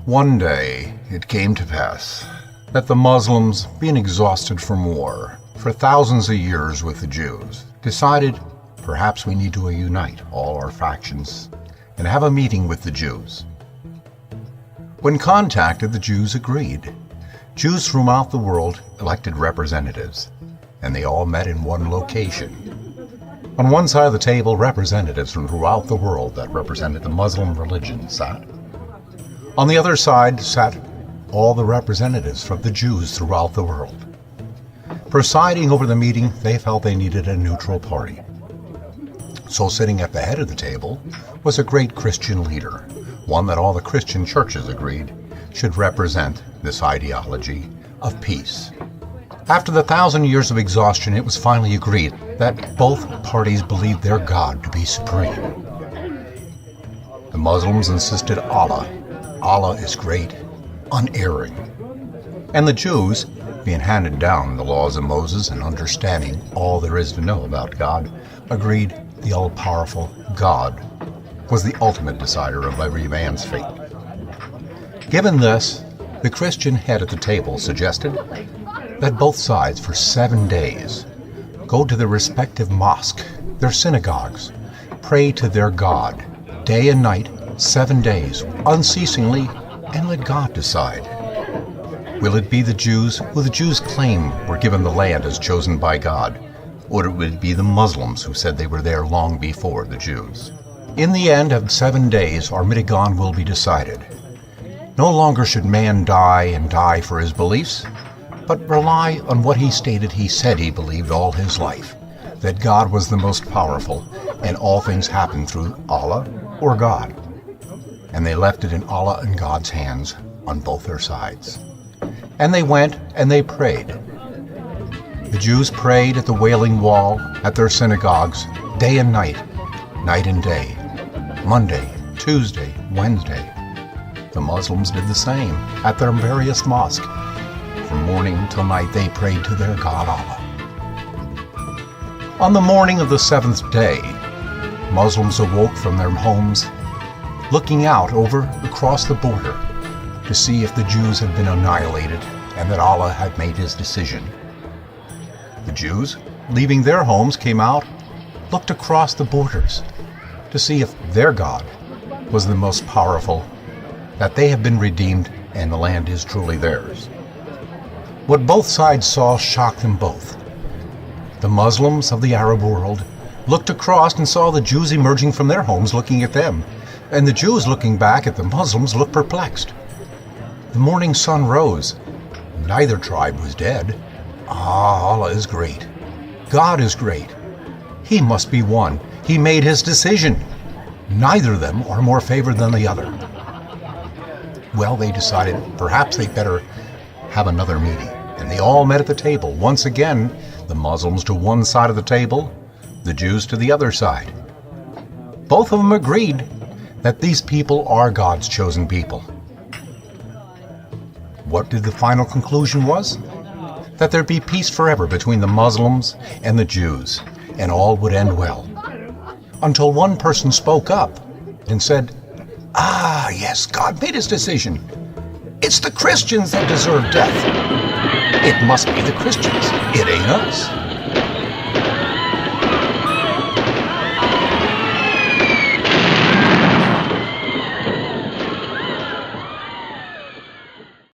One day it came to pass that the Muslims, being exhausted from war for thousands of years with the Jews, decided perhaps we need to unite all our factions and have a meeting with the Jews. When contacted, the Jews agreed. Jews throughout the world elected representatives, and they all met in one location. On one side of the table, representatives from throughout the world that represented the Muslim religion sat. On the other side sat all the representatives from the Jews throughout the world. Presiding over the meeting, they felt they needed a neutral party. So sitting at the head of the table was a great Christian leader, one that all the Christian churches agreed should represent this ideology of peace. After the 1,000 years of exhaustion, it was finally agreed that both parties believed their God to be supreme. The Muslims insisted Allah is great, unerring. And the Jews, being handed down the laws of Moses and understanding all there is to know about God, agreed the all-powerful God was the ultimate decider of every man's fate. Given this, the Christian head at the table suggested that both sides for 7 days go to their respective mosque, their synagogues, pray to their God, day and night, 7 days, unceasingly, and let God decide. Will it be the Jews who the Jews claim were given the land as chosen by God, or would it be the Muslims who said they were there long before the Jews? In the end of 7 days, Armageddon will be decided. No longer should man die for his beliefs, but rely on what he said he believed all his life, that God was the most powerful, and all things happened through Allah or God. And they left it in Allah and God's hands on both their sides. And they went and they prayed. The Jews prayed at the Wailing Wall, at their synagogues, day and night and day, Monday, Tuesday, Wednesday. The Muslims did the same at their various mosques. From morning till night they prayed to their God Allah. On the morning of the 7th day, Muslims awoke from their homes, looking out over across the border to see if the Jews had been annihilated and that Allah had made his decision. The Jews, leaving their homes, came out, looked across the borders to see if their God was the most powerful, that they have been redeemed and the land is truly theirs. What both sides saw shocked them both. The Muslims of the Arab world looked across and saw the Jews emerging from their homes looking at them, and the Jews looking back at the Muslims looked perplexed. The morning sun rose. Neither tribe was dead. Allah is great. God is great. He must be one. He made his decision. Neither of them are more favored than the other. Well, they decided perhaps they'd better have another meeting, and they all met at the table. Once again, the Muslims to one side of the table, the Jews to the other side. Both of them agreed that these people are God's chosen people. What did the final conclusion was? That there'd be peace forever between the Muslims and the Jews, and all would end well. Until one person spoke up and said, yes, God made his decision. It's the Christians that deserve death. It must be the Christians. It ain't us.